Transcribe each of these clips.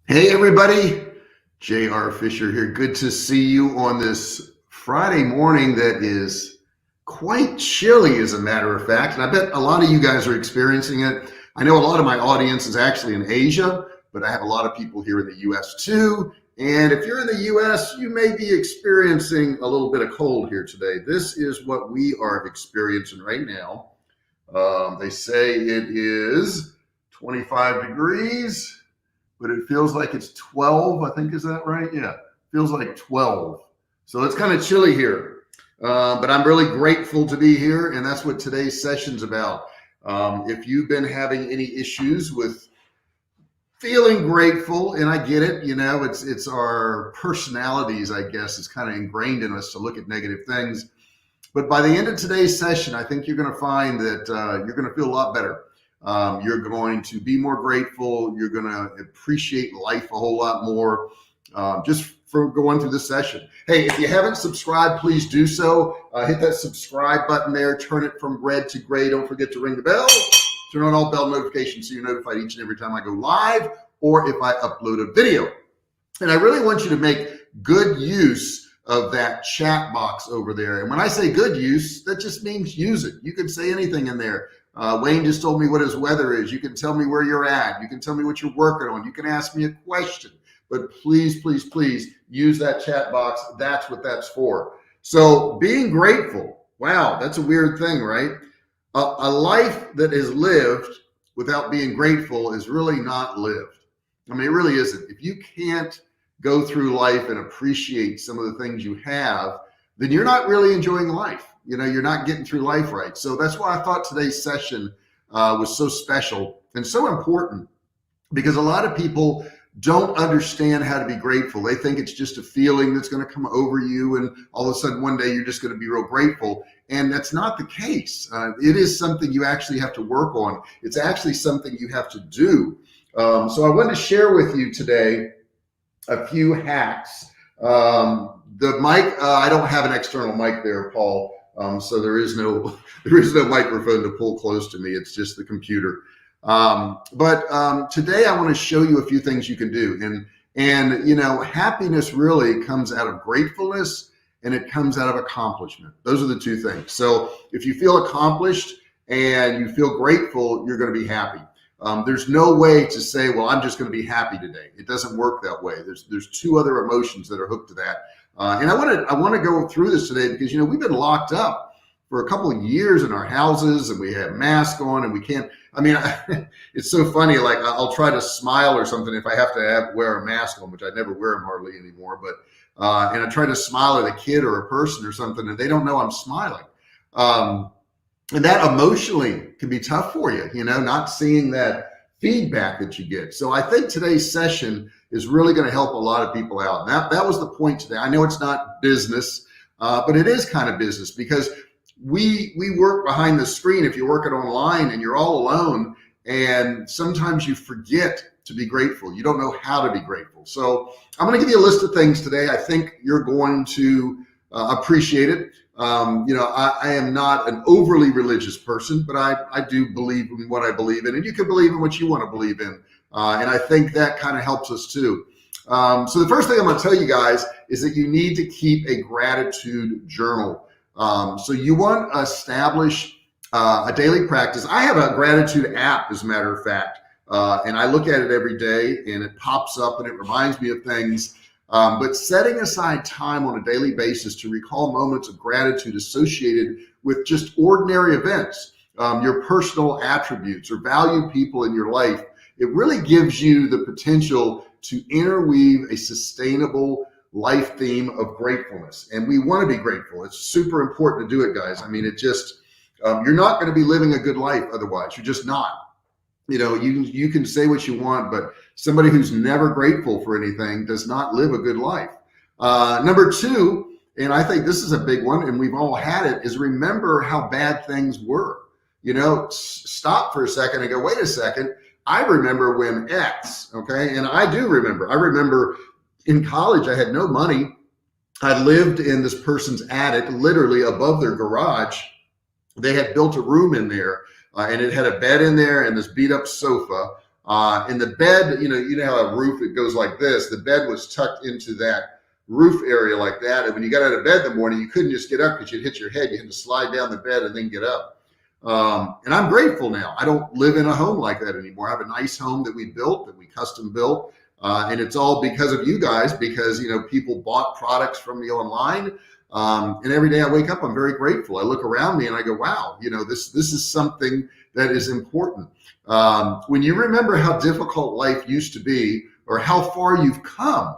Hey everybody, J.R. Fisher here. Good to see you on this Friday morning that is quite chilly, as a matter of fact. And I bet a lot of you guys are experiencing it. I know a lot of my audience is actually in Asia, but I have a lot of people here in the U.S. too. And if you're in the U.S., you may be experiencing a little bit of cold here today. This is what we are experiencing right now. They say it is 25 degrees. But it feels like it's 12, I think. Is that right? Yeah, feels like 12. So it's kind of chilly here. But I'm really grateful to be here, and that's what today's session's about. If you've been having any issues with feeling grateful, and I get it, it's our personalities, I guess, it's kind of ingrained in us to look at negative things. But by the end of today's session, I think you're going to find that you're going to feel a lot better. You're going to be more grateful. You're going to appreciate life a whole lot more just for going through this session. Hey, if you haven't subscribed, please do so. Hit that subscribe button there. Turn it from red to gray. Don't forget to ring the bell. Turn on all bell notifications so you're notified each and every time I go live or if I upload a video. And I really want you to make good use of that chat box over there. And when I say good use, that just means use it. You can say anything in there. Wayne just told me what his weather is. You can tell me where you're at. You can tell me what you're working on. You can ask me a question. But please, please, please use that chat box. That's what that's for. So being grateful. Wow, that's a weird thing, right? A life that is lived without being grateful is really not lived. I mean, it really isn't. If you can't go through life and appreciate some of the things you have, then you're not really enjoying life. You're not getting through life right. So that's why I thought today's session was so special and so important, because a lot of people don't understand how to be grateful. They think it's just a feeling that's going to come over you, and all of a sudden one day you're just going to be real grateful. And that's not the case. It is something you actually have to work on. It's actually something you have to do. So I wanted to share with you today a few hacks. The mic, I don't have an external mic there, Paul. So there is no microphone to pull close to me. It's just the computer. But today I want to show you a few things you can do. And happiness really comes out of gratefulness, and it comes out of accomplishment. Those are the two things. So if you feel accomplished and you feel grateful, you're going to be happy. There's no way to say, well, I'm just going to be happy today. It doesn't work that way. There's two other emotions that are hooked to that. And I want to go through this today because, we've been locked up for a couple of years in our houses, and we have masks on, and we can't, it's so funny. Like, I'll try to smile or something if I have to wear a mask on, which I never wear them hardly anymore. But, and I try to smile at a kid or a person or something, and they don't know I'm smiling. And that emotionally can be tough for you, not seeing that feedback that you get. So I think today's session is really going to help a lot of people out. That was the point today. I know it's not business, but it is kind of business, because we work behind the screen. If you're working online and you're all alone, and sometimes you forget to be grateful. You don't know how to be grateful. So I'm going to give you a list of things today. I think you're going to appreciate it. I am not an overly religious person, but I do believe in what I believe in, and you can believe in what you want to believe in. And I think that kind of helps us too. So the first thing I'm going to tell you guys is that you need to keep a gratitude journal. So you want to establish a daily practice. I have a gratitude app, as a matter of fact, and I look at it every day, and it pops up and it reminds me of things. But setting aside time on a daily basis to recall moments of gratitude associated with just ordinary events, your personal attributes or valued people in your life, it really gives you the potential to interweave a sustainable life theme of gratefulness. And we want to be grateful. It's super important to do it, guys. You're not going to be living a good life otherwise. You're just not. You can say what you want, but somebody who's never grateful for anything does not live a good life. Number two, and I think this is a big one, and we've all had it, is remember how bad things were. Stop for a second and go, wait a second. I remember when X, okay? And I do remember. I remember in college, I had no money. I lived in this person's attic, literally above their garage. They had built a room in there. And it had a bed in there and this beat up sofa. And the bed, you know how a roof, it goes like this. The bed was tucked into that roof area like that. And when you got out of bed in the morning, you couldn't just get up because you'd hit your head. You had to slide down the bed and then get up. And I'm grateful now. I don't live in a home like that anymore. I have a nice home that we built, that we custom built. And it's all because of you guys, because, people bought products from me online. And every day I wake up, I'm very grateful. I look around me and I go, wow, this is something that is important. When you remember how difficult life used to be or how far you've come,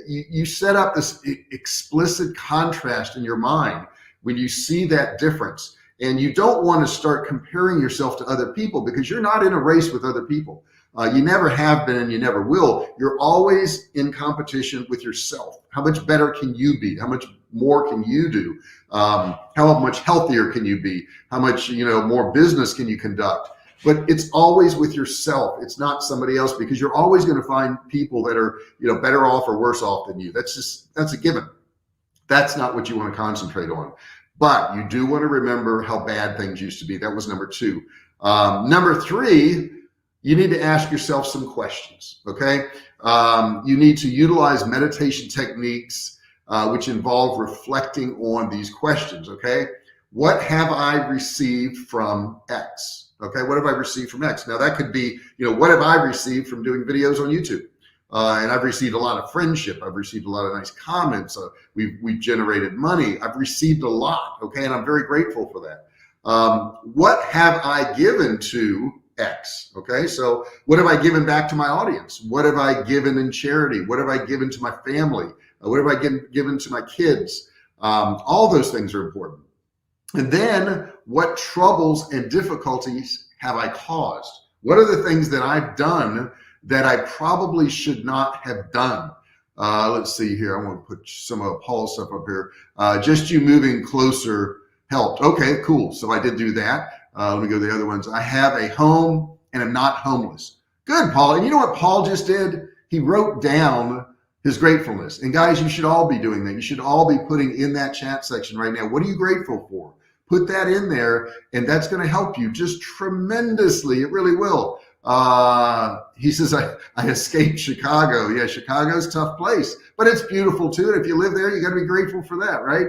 you set up this explicit contrast in your mind when you see that difference. And you don't want to start comparing yourself to other people, because you're not in a race with other people. You never have been and you never will. You're always in competition with yourself. How much better can you be? How much more can you do? How much healthier can you be? How much more business can you conduct? But it's always with yourself. It's not somebody else, because you're always going to find people that are better off or worse off than you. That's a given. That's not what you want to concentrate on. But you do want to remember how bad things used to be. That was number 2. Number 3, you need to ask yourself some questions, okay? You need to utilize meditation techniques, which involve reflecting on these questions, okay? What have I received from X? Okay, what have I received from X? Now that could be, what have I received from doing videos on YouTube? And I've received a lot of friendship. I've received a lot of nice comments. We've generated money. I've received a lot, okay? And I'm very grateful for that. What have I given to X? Okay, so what have I given back to my audience? What have I given in charity? What have I given to my family? What have I given to my kids? All those things are important. And then what troubles and difficulties have I caused? What are the things that I've done that I probably should not have done? Let's see here. I'm going to put some of Paul's stuff up here. Just you moving closer helped. Okay, cool. So I did do that. Let me go to the other ones. I have a home and I'm not homeless. Good, Paul. And you know what Paul just did? He wrote down his gratefulness. And guys, you should all be doing that. You should all be putting in that chat section right now. What are you grateful for? Put that in there, and that's going to help you just tremendously. It really will. He says, I escaped Chicago. Yeah, Chicago's a tough place, but it's beautiful too. And if you live there, you got to be grateful for that, right?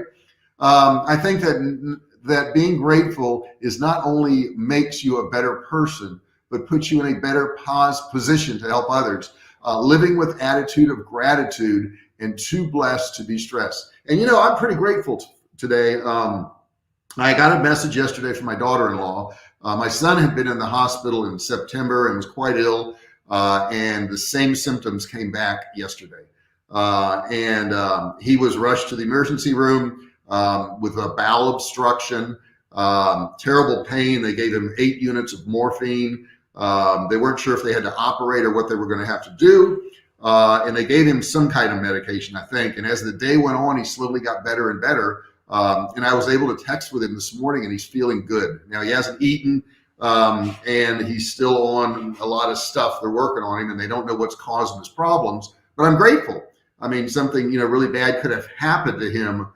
I think that being grateful is not only makes you a better person, but puts you in a better position to help others. Living with attitude of gratitude and too blessed to be stressed. And I'm pretty grateful today. I got a message yesterday from my daughter-in-law. My son had been in the hospital in September and was quite ill, and the same symptoms came back yesterday. And he was rushed to the emergency room with a bowel obstruction, terrible pain. They gave him 8 units of morphine. They weren't sure if they had to operate or what they were going to have to do. And they gave him some kind of medication, I think. And as the day went on, he slowly got better and better. And I was able to text with him this morning, and he's feeling good. Now, he hasn't eaten, and he's still on a lot of stuff. They're working on him, and they don't know what's causing his problems. But I'm grateful. I mean, something really bad could have happened to him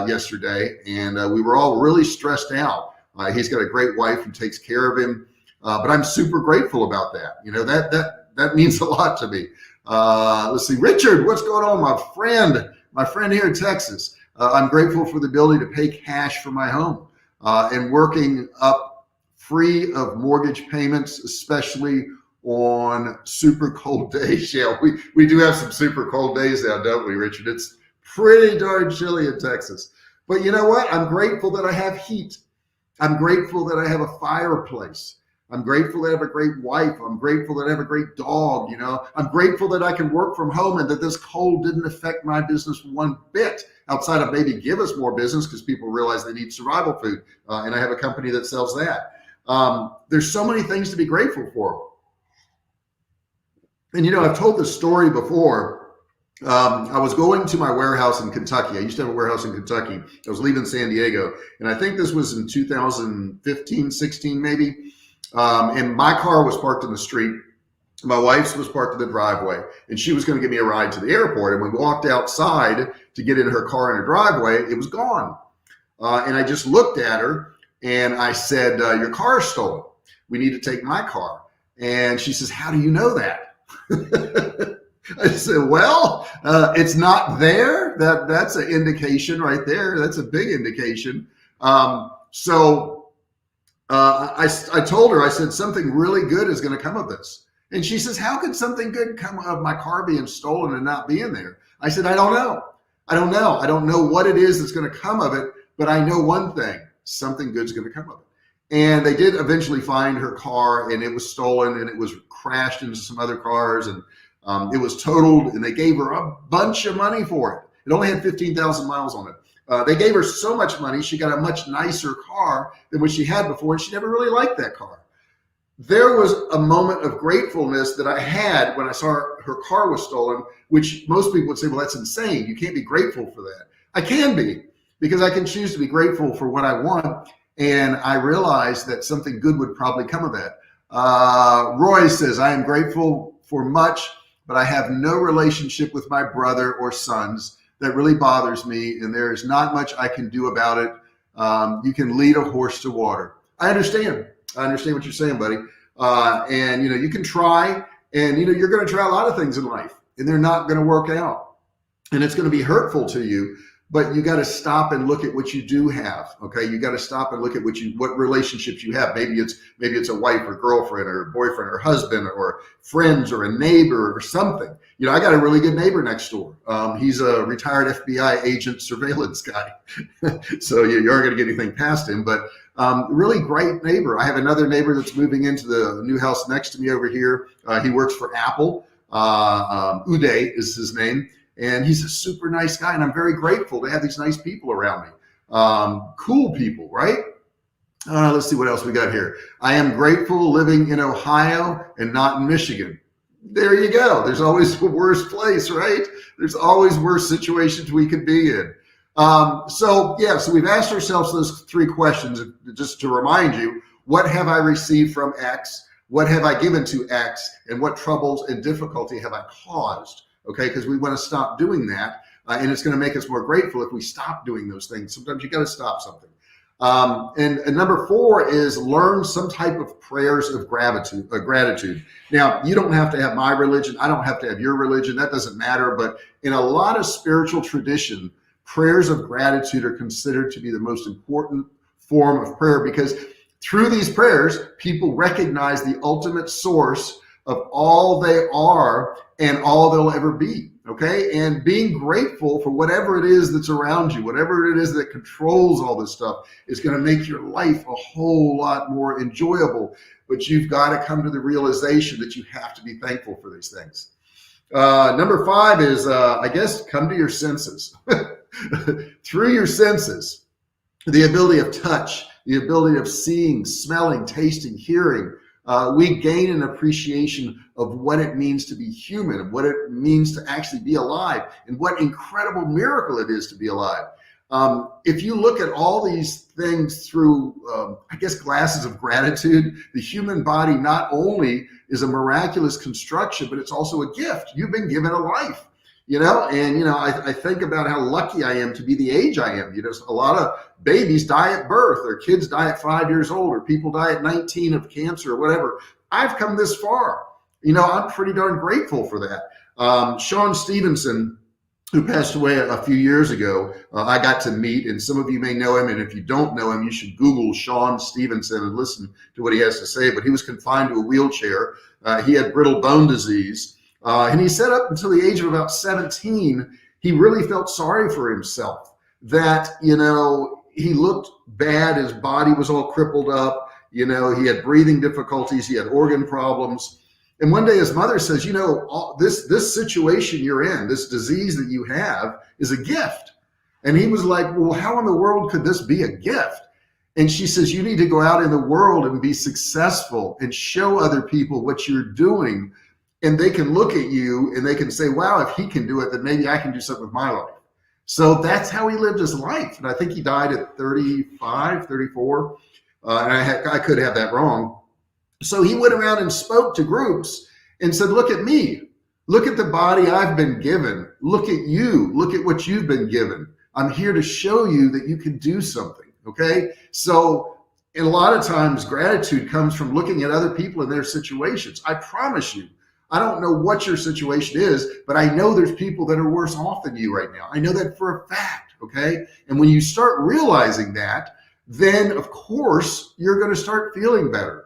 yesterday, and we were all really stressed out. He's got a great wife who takes care of him, but I'm super grateful about that. That means a lot to me. Let's see, Richard, what's going on, my friend here in Texas? I'm grateful for the ability to pay cash for my home and working up free of mortgage payments, especially on super cold days. Yeah, we do have some super cold days now, don't we, Richard? It's pretty darn chilly in Texas. But you know what? I'm grateful that I have heat. I'm grateful that I have a fireplace. I'm grateful that I have a great wife. I'm grateful that I have a great dog. I'm grateful that I can work from home and that this cold didn't affect my business one bit, outside of maybe give us more business because people realize they need survival food. And I have a company that sells that. There's so many things to be grateful for. And, I've told this story before. I was going to my warehouse in Kentucky. I used to have a warehouse in Kentucky. I was leaving San Diego. And I think this was in 2015, 16 maybe. And my car was parked in the street. My wife's was parked in the driveway, and she was going to give me a ride to the airport. And when we walked outside to get in her car in her driveway, it was gone. And I just looked at her and I said, your car is stolen. We need to take my car. And she says, how do you know that? I said, well, it's not there. That's an indication right there. That's a big indication. I told her, I said, something really good is going to come of this. And she says, how could something good come of my car being stolen and not being there? I said, I don't know. I don't know. I don't know what it is that's going to come of it, but I know one thing, something good's going to come of it. And they did eventually find her car, and it was stolen, and it was crashed into some other cars, and it was totaled, and they gave her a bunch of money for it. It only had 15,000 miles on it. They gave her so much money, she got a much nicer car than what she had before, and she never really liked that car. There was a moment of gratefulness that I had when I saw her car was stolen, which most people would say, well, that's insane. You can't be grateful for that. I can be, because I can choose to be grateful for what I want. And I realized that something good would probably come of that. Roy says, I am grateful for much, but I have no relationship with my brother or sons. That really bothers me, and there is not much I can do about it. You can lead a horse to water. I understand what you're saying, buddy. And you can try, and you're going to try a lot of things in life, and they're not going to work out, and it's going to be hurtful to you. But you got to stop and look at what you do have. Okay, you got to stop and look at what relationships you have. Maybe it's a wife or girlfriend or boyfriend or husband or friends or a neighbor or something. I got a really good neighbor next door. He's a retired FBI agent, surveillance guy, so you aren't going to get anything past him. But really great neighbor. I have another neighbor that's moving into the new house next to me over here. He works for Apple. Uday is his name. And he's a super nice guy, and I'm very grateful to have these nice people around me. Cool people, right? Let's see what else we got here. I am grateful living in Ohio and not in Michigan. There you go. There's always a worse place, right? There's always worse situations we could be in. So we've asked ourselves those three questions just to remind you, what have I received from X? What have I given to X? And what troubles and difficulty have I caused? Okay, because we want to stop doing that, and it's going to make us more grateful if we stop doing those things. Sometimes you got to stop something. And number 4 is learn some type of prayers of gratitude. Now, you don't have to have my religion. I don't have to have your religion. That doesn't matter. But in a lot of spiritual tradition, prayers of gratitude are considered to be the most important form of prayer, because through these prayers, people recognize the ultimate source of all they are and all they'll ever be, okay? And being grateful for whatever it is that's around you, whatever it is that controls all this stuff, is going to make your life a whole lot more enjoyable. But you've got to come to the realization that you have to be thankful for these things. Number 5 is, come to your senses. Through your senses, the ability of touch, the ability of seeing, smelling, tasting, hearing, we gain an appreciation of what it means to be human, of what it means to actually be alive, and what incredible miracle it is to be alive. If you look at all these things through, glasses of gratitude, the human body not only is a miraculous construction, but it's also a gift. You've been given a life. I think about how lucky I am to be the age I am. A lot of babies die at birth, or kids die at 5 years old, or people die at 19 of cancer or whatever. I've come this far. I'm pretty darn grateful for that. Sean Stevenson, who passed away a few years ago, I got to meet, and some of you may know him, and if you don't know him, you should Google Sean Stevenson and listen to what he has to say. But he was confined to a wheelchair. He had brittle bone disease. And he said up until the age of about 17, he really felt sorry for himself, that, he looked bad. His body was all crippled up. He had breathing difficulties. He had organ problems. And one day his mother says, this situation you're in, this disease that you have, is a gift. And he was like, well, how in the world could this be a gift? And she says, you need to go out in the world and be successful and show other people what you're doing. And they can look at you and they can say, wow, if he can do it, then maybe I can do something with my life. So that's how he lived his life. And I think he died at 35, 34. And I could have that wrong. So he went around and spoke to groups and said, look at me. Look at the body I've been given. Look at you. Look at what you've been given. I'm here to show you that you can do something. Okay. So And a lot of times gratitude comes from looking at other people and their situations. I promise you, I don't know what your situation is, but I know there's people that are worse off than you right now. I know that for a fact, okay? And when you start realizing that, then of course you're going to start feeling better.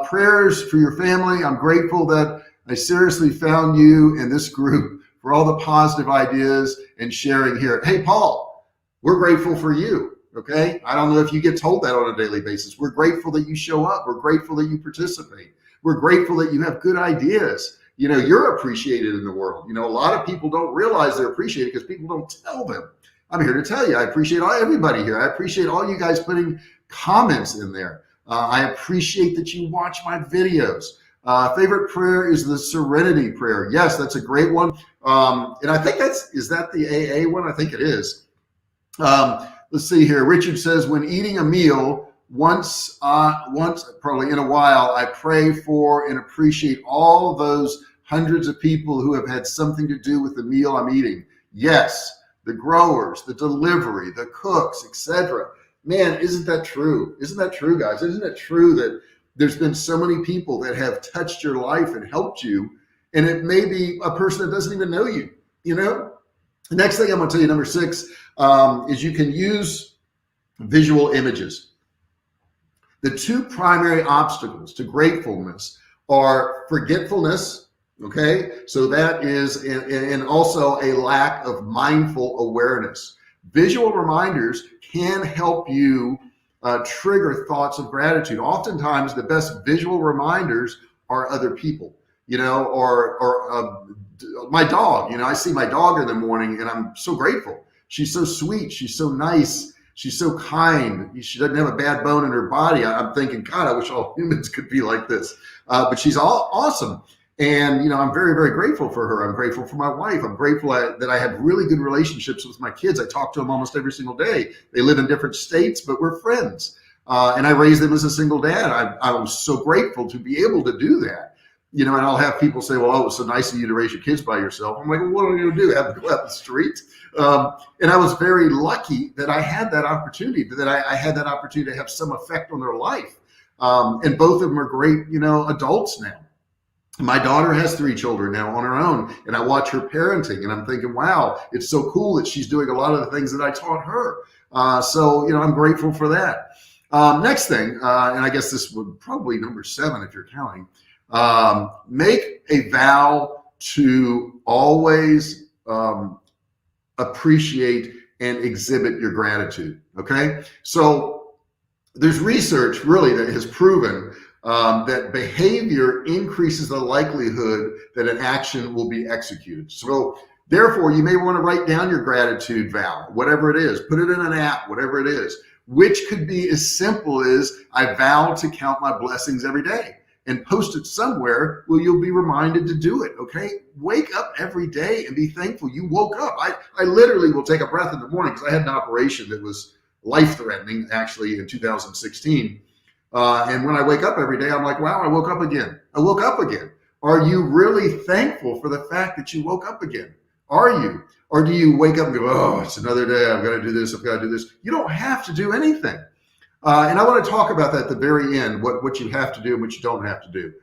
Prayers for your family. I'm grateful that I seriously found you in this group for all the positive ideas and sharing here. Hey, Paul, we're grateful for you. Okay. I don't know if you get told that on a daily basis. We're grateful that you show up. We're grateful that you participate. We're grateful that you have good ideas. You know, you're appreciated in the world. You know, a lot of people don't realize they're appreciated because people don't tell them. I'm here to tell you, I appreciate everybody here. I appreciate all you guys putting comments in there. I appreciate that you watch my videos. Favorite prayer is the Serenity Prayer. Yes, that's a great one. And I think is that the AA one? I think it is. Let's see here. Richard says, when eating a meal, once probably in a while, I pray for and appreciate all those hundreds of people who have had something to do with the meal I'm eating. Yes, the growers, the delivery, the cooks, etc. Man, isn't that true? Isn't that true, guys? Isn't it true that there's been so many people that have touched your life and helped you, and it may be a person that doesn't even know you, you know? The next thing I'm going to tell you, number 6, is you can use visual images. The 2 primary obstacles to gratefulness are forgetfulness, okay? So that is, and also a lack of mindful awareness. Visual reminders can help you trigger thoughts of gratitude. Oftentimes, the best visual reminders are other people, you know, or my dog. You know, I see my dog in the morning and I'm so grateful. She's so sweet. She's so nice. She's so kind. She doesn't have a bad bone in her body. I'm thinking, God, I wish all humans could be like this. But she's all awesome. And, you know, I'm very, very grateful for her. I'm grateful for my wife. I'm grateful that I have really good relationships with my kids. I talk to them almost every single day. They live in different states, but we're friends. And I raised them as a single dad. I was so grateful to be able to do that. You know, and I'll have people say, well, oh, it was so nice of you to raise your kids by yourself. I'm like, well, what are you going to do? Have them go out the street? And I was very lucky that I had that opportunity, that I had that opportunity to have some effect on their life. And both of them are great, you know, adults now. My daughter has 3 children now on her own, and I watch her parenting, and I'm thinking, wow, it's so cool that she's doing a lot of the things that I taught her. So, you know, I'm grateful for that. Next thing, and I guess this would probably number 7 if you're counting, make a vow to always appreciate and exhibit your gratitude, okay? So there's research really that has proven that behavior increases the likelihood that an action will be executed. So therefore, you may want to write down your gratitude vow, whatever it is, put it in an app, whatever it is, which could be as simple as I vow to count my blessings every day and post it somewhere where you'll be reminded to do it, okay? Wake up every day and be thankful you woke up. I literally will take a breath in the morning because I had an operation that was life-threatening actually in 2016. And when I wake up every day, I'm like, wow, I woke up again. I woke up again. Are you really thankful for the fact that you woke up again? Are you? Or do you wake up and go, oh, it's another day. I've got to do this. I've got to do this. You don't have to do anything. And I want to talk about that at the very end, what you have to do and what you don't have to do.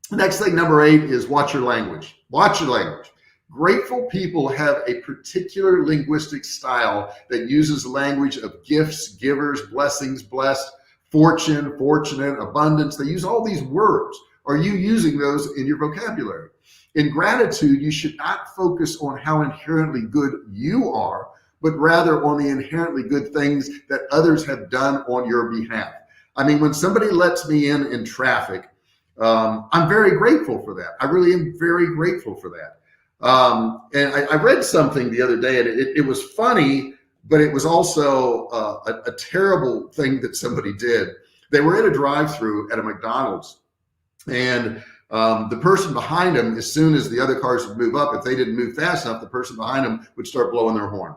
Next thing, number 8, is watch your language. Watch your language. Grateful people have a particular linguistic style that uses language of gifts, givers, blessings, blessed, fortune, fortunate, abundance. They use all these words. Are you using those in your vocabulary? In gratitude, you should not focus on how inherently good you are, but rather on the inherently good things that others have done on your behalf. I mean, when somebody lets me in traffic, I'm very grateful for that. I really am very grateful for that. And I read something the other day, and it was funny, but it was also a terrible thing that somebody did. They were in a drive-through at a McDonald's, and the person behind them, as soon as the other cars would move up, if they didn't move fast enough, the person behind them would start blowing their horn.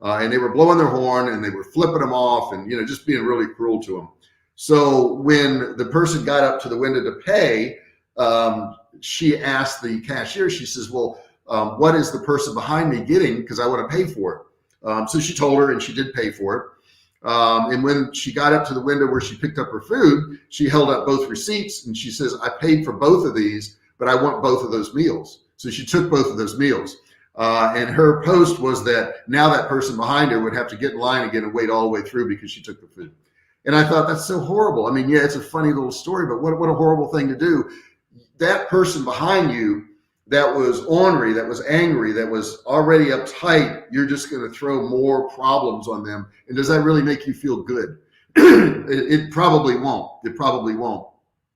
And they were blowing their horn, and they were flipping them off, and just being really cruel to them. So when the person got up to the window to pay, she asked the cashier, she says, well, what is the person behind me getting? Because I want to pay for it. So she told her, and she did pay for it. And when she got up to the window where she picked up her food, she held up both receipts and she says, I paid for both of these, but I want both of those meals. So she took both of those meals. And her post was that now that person behind her would have to get in line again and wait all the way through because she took the food. And I thought, that's so horrible. I mean, yeah, it's a funny little story, but what a horrible thing to do. That person behind you that was ornery, that was angry, that was already uptight, you're just going to throw more problems on them. And does that really make you feel good? It probably won't. It probably won't.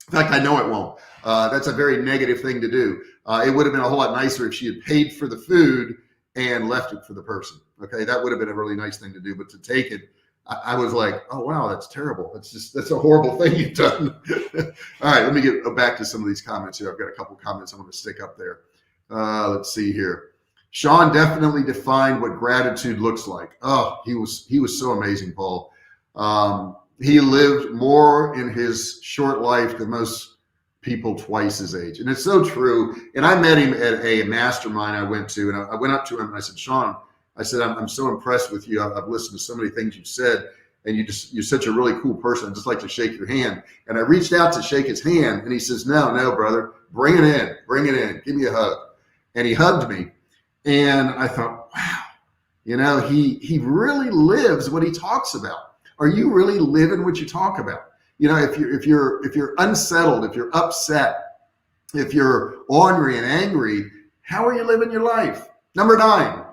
In fact, I know it won't. That's a very negative thing to do. It would have been a whole lot nicer if she had paid for the food and left it for the person. Okay, that would have been a really nice thing to do. But to take it, I was like, oh, wow, that's terrible. That's a horrible thing you've done. All right, let me get back to some of these comments here. I've got a couple comments I'm going to stick up there. Let's see here. Sean definitely defined what gratitude looks like. Oh, he was so amazing, Paul. He lived more in his short life than most people twice his age. And it's so true. And I met him at a mastermind I went to, and I went up to him and I said, Sean, I said, I'm so impressed with you. I've listened to so many things you've said, and you're such a really cool person. I'd just like to shake your hand. And I reached out to shake his hand, and he says, no, brother, bring it in, give me a hug. And he hugged me. And I thought, wow, he really lives what he talks about. Are you really living what you talk about? If you're unsettled, if you're upset, if you're ornery and angry, how are you living your life? Number 9,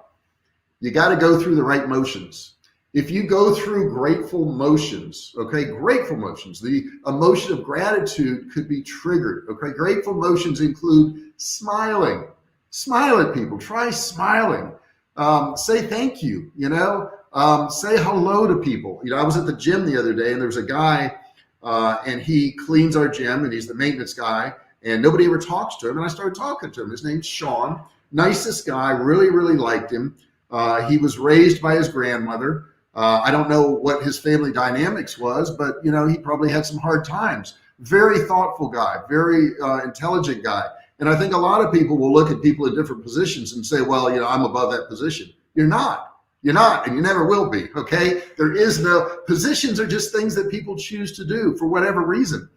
you got to go through the right motions. If you go through grateful motions, okay, grateful motions, the emotion of gratitude could be triggered, okay? Grateful motions include smiling. Smile at people, try smiling. Say thank you, say hello to people. I was at the gym the other day and there was a guy and he cleans our gym and he's the maintenance guy and nobody ever talks to him. And I started talking to him. His name's Sean, nicest guy, really, really liked him. He was raised by his grandmother. I don't know what his family dynamics was, but he probably had some hard times. Very thoughtful guy, very intelligent guy. And I think a lot of people will look at people in different positions and say, well, I'm above that position. You're not, and you never will be, okay? There is no, positions are just things that people choose to do for whatever reason.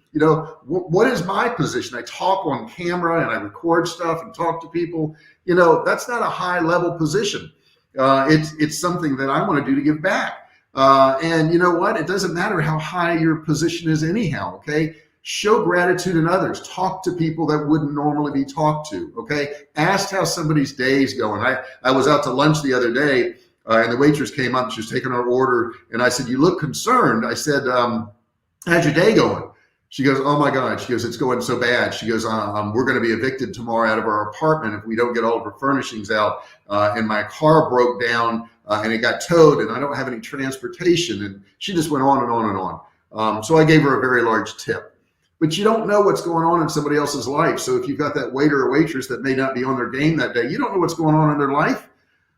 What is my position? I talk on camera and I record stuff and talk to people. That's not a high level position. It's something that I want to do to give back. And you know what? It doesn't matter how high your position is anyhow, okay? Show gratitude in others. Talk to people that wouldn't normally be talked to, okay? Ask how somebody's day is going. I was out to lunch the other day, and the waitress came up, and she was taking our order, and I said, you look concerned. I said, how's your day going? She goes, oh my God. She goes, it's going so bad. She goes, we're going to be evicted tomorrow out of our apartment if we don't get all of our furnishings out. And my car broke down and it got towed and I don't have any transportation. And she just went on and on and on. So I gave her a very large tip. But you don't know what's going on in somebody else's life. So if you've got that waiter or waitress that may not be on their game that day, you don't know what's going on in their life.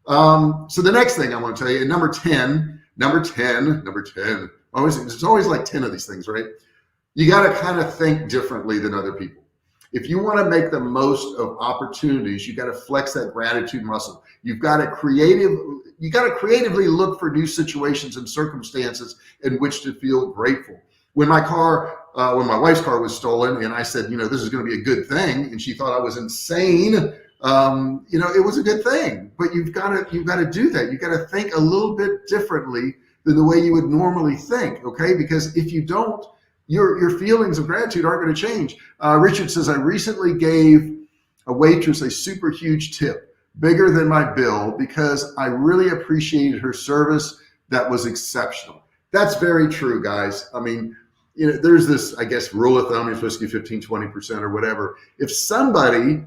So the next thing I want to tell you, and number 10, it's always like 10 of these things, right? You got to kind of think differently than other people. If you want to make the most of opportunities, you got to flex that gratitude muscle. You've got to creatively look for new situations and circumstances in which to feel grateful. When my wife's car was stolen and I said, this is going to be a good thing. And she thought I was insane. It was a good thing, but you've got to do that. You've got to think a little bit differently than the way you would normally think. Okay. Because if you don't, your feelings of gratitude aren't going to change. Richard says, I recently gave a waitress a super huge tip, bigger than my bill, because I really appreciated her service. That was exceptional. That's very true, guys. I mean, there's this, I guess, rule of thumb, you're supposed to give 15, 20% or whatever. If somebody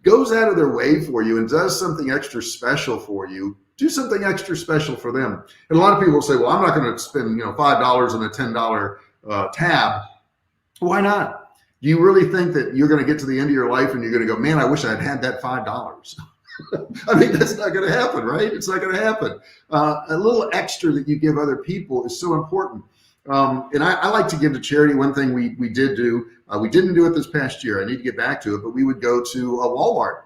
goes out of their way for you and does something extra special for you, do something extra special for them. And a lot of people will say, well, I'm not going to spend, $5 on a $10 tab. Why not? Do you really think that you're going to get to the end of your life and you're going to go, man, I wish I'd had that $5? I mean, that's not going to happen, right? It's not going to happen. A little extra that you give other people is so important. And I like to give to charity. One thing we did do, we didn't do it this past year. I need to get back to it, but we would go to a Walmart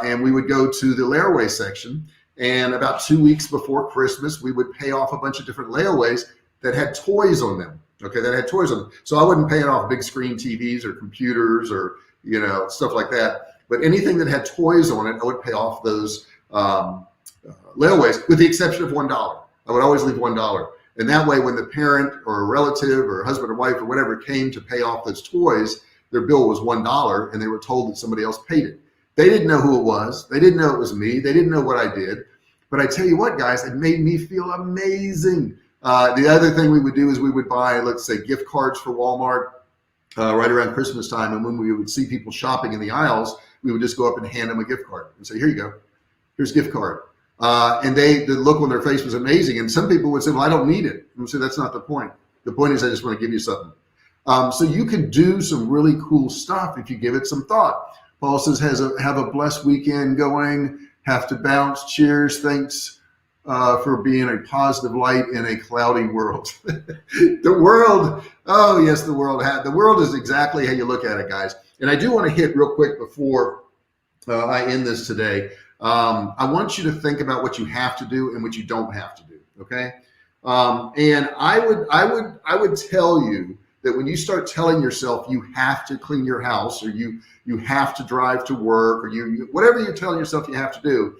and we would go to the layaway section And about 2 weeks before Christmas, we would pay off a bunch of different layaways that had toys on them. Okay, that had toys on them. So I wasn't paying off big screen TVs or computers or stuff like that. But anything that had toys on it, I would pay off those layaways, with the exception of $1. I would always leave $1. And that way, when the parent or a relative or husband or wife or whatever came to pay off those toys, their bill was $1 and they were told that somebody else paid it. They didn't know who it was. They didn't know it was me. They didn't know what I did. But I tell you what, guys, it made me feel amazing. The other thing we would do is we would buy, let's say, gift cards for Walmart right around Christmas time. And when we would see people shopping in the aisles, we would just go up and hand them a gift card and say, here you go. Here's a gift card. And the look on their face was amazing. And some people would say, well, I don't need it. And we say, that's not the point. The point is I just want to give you something. So you can do some really cool stuff if you give it some thought. Paul says, have a blessed weekend going. Have to bounce. Cheers. Thanks for being a positive light in a cloudy world. The world. Oh, yes, the world. The world is exactly how you look at it, guys. And I do want to hit real quick before I end this today. I want you to think about what you have to do and what you don't have to do. Okay. And I would tell you that when you start telling yourself you have to clean your house, or you have to drive to work, or whatever you're telling yourself you have to do,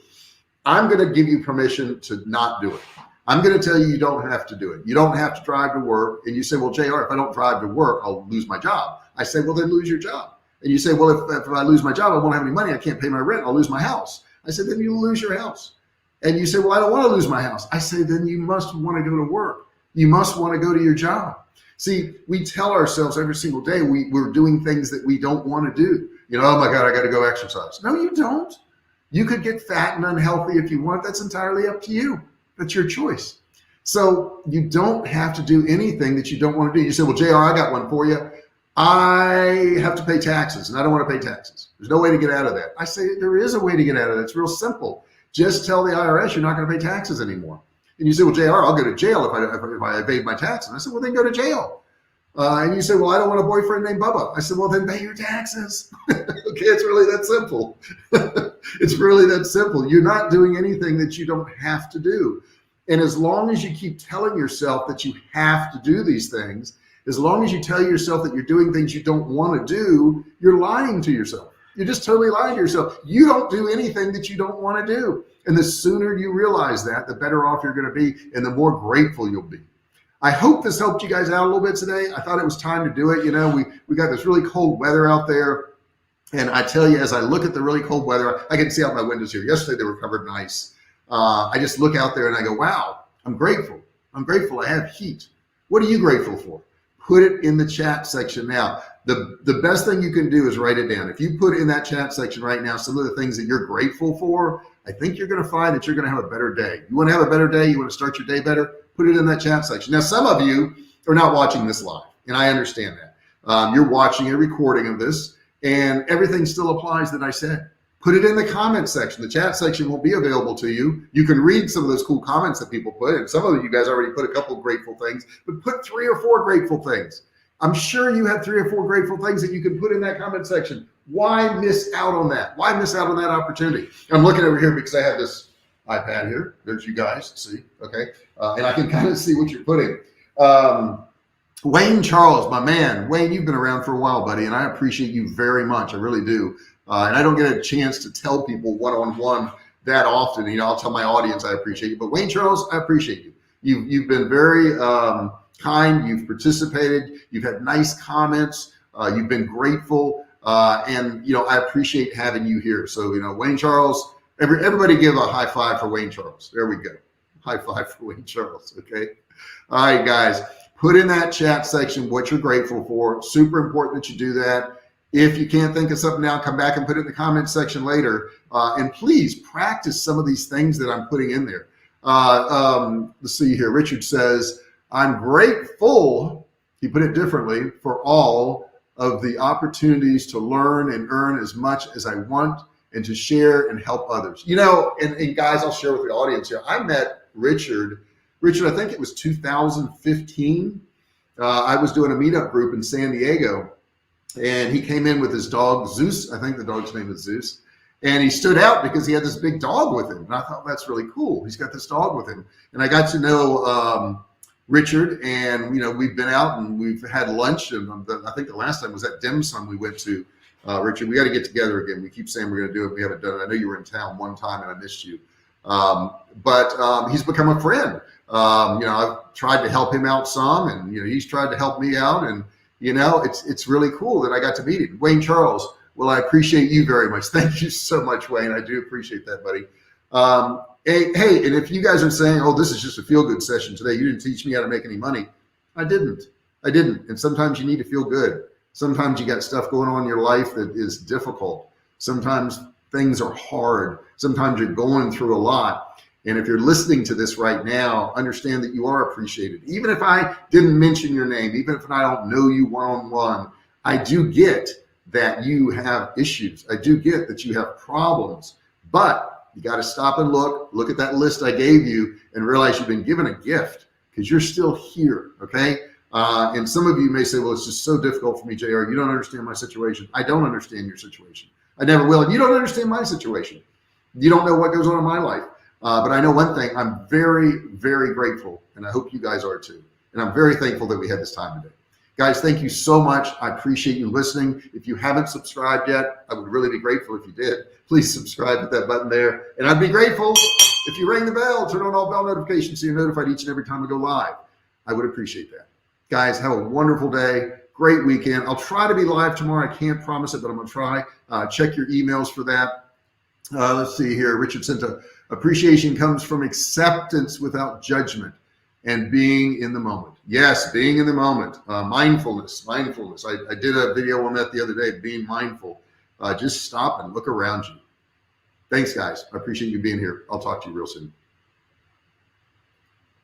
I'm going to give you permission to not do it. I'm going to tell you don't have to do it. You don't have to drive to work. And you say, well, JR, if I don't drive to work, I'll lose my job. I say, well, then lose your job. And you say, well, if I lose my job, I won't have any money. I can't pay my rent. I'll lose my house. I said, then you lose your house. And you say, well, I don't want to lose my house. I say, then you must want to go to work. You must want to go to your job. See, we tell ourselves every single day we're doing things that we don't want to do. Oh my God, I got to go exercise. No, you don't. You could get fat and unhealthy if you want. That's entirely up to you. That's your choice. So you don't have to do anything that you don't want to do. You say, well, JR, I got one for you. I have to pay taxes and I don't want to pay taxes. There's no way to get out of that. I say there is a way to get out of that. It's real simple. Just tell the IRS you're not going to pay taxes anymore. And you say, well, JR, I'll go to jail if I evade my taxes. And I said, well, then go to jail. And you say, well, I don't want a boyfriend named Bubba. I said, well, then pay your taxes. Okay, it's really that simple. It's really that simple. You're not doing anything that you don't have to do. And as long as you keep telling yourself that you have to do these things, as long as you tell yourself that you're doing things you don't want to do, you're lying to yourself. You're just totally lying to yourself. You don't do anything that you don't want to do. And the sooner you realize that, the better off you're going to be and the more grateful you'll be. I hope this helped you guys out a little bit today. I thought it was time to do it. We got this really cold weather out there. And I tell you, as I look at the really cold weather, I can see out my windows here. Yesterday, they were covered in ice. I just look out there and I go, wow, I'm grateful. I'm grateful I have heat. What are you grateful for? Put it in the chat section now. The best thing you can do is write it down. If you put in that chat section right now some of the things that you're grateful for, I think you're going to find that you're going to have a better day. You want to have a better day? You want to start your day better? Put it in that chat section. Now, some of you are not watching this live, and I understand that. You're watching a recording of this, and everything still applies that I said. Put it in the comment section. The chat section will be available to you. You can read some of those cool comments that people put, and some of you guys already put a couple of grateful things, but put 3 or 4 grateful things. I'm sure you have 3 or 4 grateful things that you can put in that comment section. Why miss out on that? Why miss out on that opportunity? I'm looking over here because I have this iPad here. There's you guys, see, okay? And I can kind of see what you're putting. Wayne Charles, my man. Wayne, you've been around for a while, buddy, and I appreciate you very much. I really do. And I don't get a chance to tell people one-on-one that often. I'll tell my audience I appreciate you. But Wayne Charles, I appreciate you. You've been very kind. You've participated. You've had nice comments. You've been grateful. And I appreciate having you here. So, Wayne Charles, everybody give a high five for Wayne Charles. There we go. High five for Wayne Charles. Okay. All right, guys, put in that chat section what you're grateful for. Super important that you do that. If you can't think of something now, come back and put it in the comment section later. And please practice some of these things that I'm putting in there. Let's see here. Richard says, I'm grateful, he put it differently, for all of the opportunities to learn and earn as much as I want and to share and help others. And guys, I'll share with the audience here. I met Richard, I think it was 2015. I was doing a meetup group in San Diego, and he came in with his dog, Zeus. I think the dog's name is Zeus. And he stood out because he had this big dog with him. And I thought, that's really cool. He's got this dog with him. And I got to know Richard, and we've been out and we've had lunch. And I think the last time was at dim sum we went to. Richard, we got to get together again. We keep saying we're going to do it. We haven't done it. I know you were in town one time and I missed you. But he's become a friend. I've tried to help him out some, and he's tried to help me out, and it's really cool that I got to meet him. Wayne Charles, well, I appreciate you very much. Thank you so much, Wayne. I do appreciate that, buddy. Hey, and if you guys are saying, oh, this is just a feel-good session today, you didn't teach me how to make any money. I didn't. And sometimes you need to feel good. Sometimes you got stuff going on in your life that is difficult. Sometimes things are hard. Sometimes you're going through a lot. And if you're listening to this right now, understand that you are appreciated. Even if I didn't mention your name, even if I don't know you one-on-one, I do get that you have issues. I do get that you have problems, but you got to stop and look at that list I gave you and realize you've been given a gift because you're still here. Okay. And some of you may say, well, it's just so difficult for me, JR. You don't understand my situation. I don't understand your situation. I never will. And you don't understand my situation. You don't know what goes on in my life. But I know one thing, I'm very, very grateful, and I hope you guys are too. And I'm very thankful that we had this time today. Guys, thank you so much. I appreciate you listening. If you haven't subscribed yet, I would really be grateful if you did. Please subscribe with that button there. And I'd be grateful if you ring the bell, turn on all bell notifications so you're notified each and every time we go live. I would appreciate that. Guys, have a wonderful day. Great weekend. I'll try to be live tomorrow. I can't promise it, but I'm going to try. Check your emails for that. Let's see here. Richard sent appreciation comes from acceptance without judgment and being in the moment. Yes, being in the moment. Mindfulness. I did a video on that the other day, being mindful. Just stop and look around you. Thanks, guys. I appreciate you being here. I'll talk to you real soon.